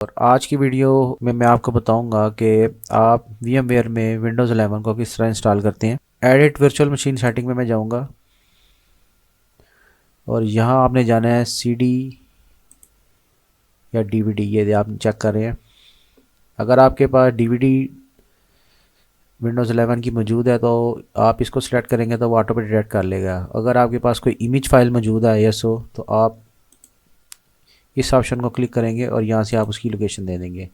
और आज की वीडियो में मैं आपको बताऊंगा कि आप VMware में विंडोज़ 11 को किस तरह इंस्टॉल करते हैं। एडिट वर्चुअल मशीन सेटिंग में मैं जाऊंगा और यहाँ आपने जाना है CD या DVD, ये आप चेक कर रहे हैं। अगर आपके पास DVD विंडोज़ 11 की मौजूद है तो आप इसको सिलेक्ट करेंगे तो वो ऑटो पे डिटेक्ट कर लेगा। अगर आपके पास कोई इमेज फाइल मौजूद है ISO, तो आप इस ऑप्शन को क्लिक करेंगे और यहाँ से आप उसकी लोकेशन दे देंगे।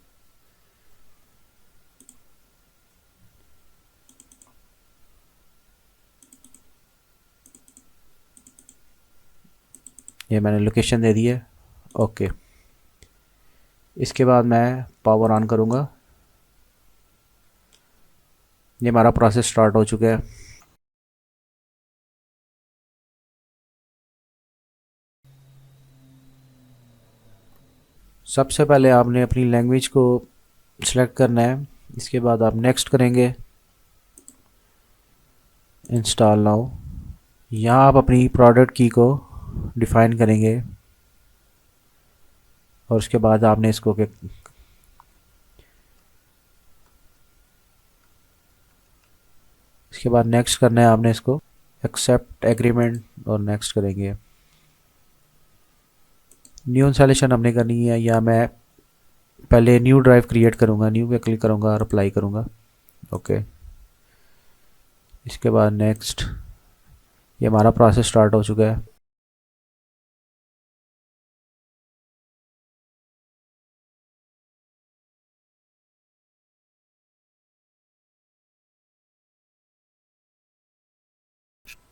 ये मैंने लोकेशन दे दी है। ओके, इसके बाद मैं पावर ऑन करूँगा। ये हमारा प्रोसेस स्टार्ट हो चुका है। सबसे पहले आपने अपनी लैंग्वेज को सिलेक्ट करना है। इसके बाद आप नेक्स्ट करेंगे, इंस्टॉल नाउ। यहाँ आप अपनी प्रोडक्ट की को डिफ़ाइन करेंगे और उसके बाद आपने इसको इसके बाद नेक्स्ट करना है आपने इसको, एक्सेप्ट एग्रीमेंट और नेक्स्ट करेंगे। न्यू इंस्टॉलेशन हमने करनी है, या मैं पहले न्यू ड्राइव क्रिएट करूँगा, न्यू पे क्लिक करूँगा और अप्लाई करूँगा। ओके, इसके बाद नेक्स्ट। ये हमारा प्रोसेस स्टार्ट हो चुका है।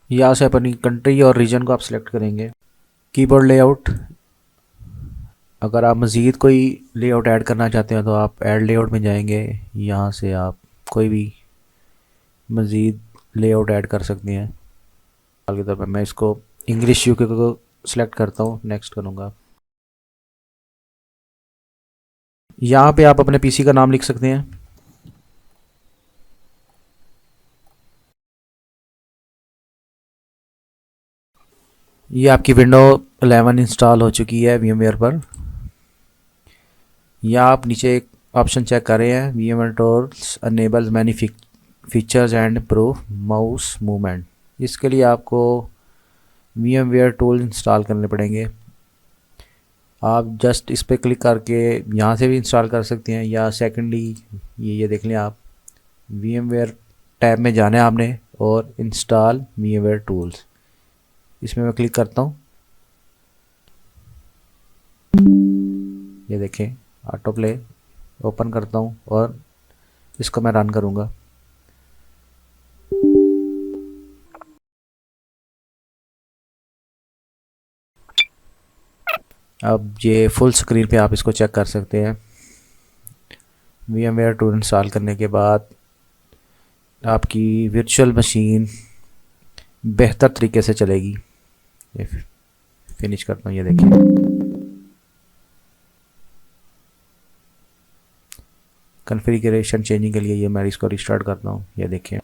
यहाँ से अपनी कंट्री और रीजन को आप सिलेक्ट करेंगे। कीबोर्ड लेआउट, अगर आप मज़ीद कोई लेआउट ऐड करना चाहते हो तो आप ऐड लेआउट में जाएंगे। यहाँ से आप कोई भी मज़ीद लेआउट ऐड कर सकते हैं। मिसाल के तौर पर मैं इसको इंग्लिश UK को सिलेक्ट करता हूँ, नेक्स्ट करूँगा। यहाँ पे आप अपने PC का नाम लिख सकते हैं। ये आपकी विंडो 11 इंस्टॉल हो चुकी है VMware पर। यहाँ आप नीचे एक ऑप्शन चेक कर रहे हैं, VMware Tools enables many features and improve mouse movement. इसके लिए आपको VMware टूल इंस्टॉल करने पड़ेंगे। आप जस्ट इस पर क्लिक करके यहाँ से भी इंस्टॉल कर सकते हैं, या सेकेंडली ये देख लें आप, VMware टैब में जाना है आपने और इंस्टॉल VMware टूल्स, इसमें मैं क्लिक करता हूँ। ये देखें ऑटो प्ले, ओपन करता हूँ और इसको मैं रन करूँगा। अब ये फुल स्क्रीन पे आप इसको चेक कर सकते हैं। VMware टूल इंस्टॉल करने के बाद आपकी वर्चुअल मशीन बेहतर तरीके से चलेगी। ये फिनिश करता हूँ, ये देखिए। कॉन्फ़िगरेशन चेंजिंग के लिए ये मैं इसको रिस्टार्ट करता हूँ, ये देखिए।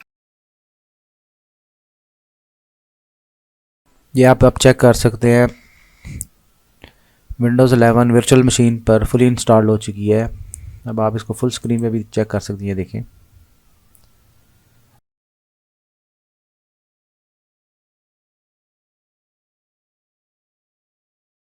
ये आप अब चेक कर सकते हैं, विंडोज़ 11 वर्चुअल मशीन पर फुली इंस्टॉल हो चुकी है। अब आप इसको फुल स्क्रीन पे भी चेक कर सकते हैं, ये देखें।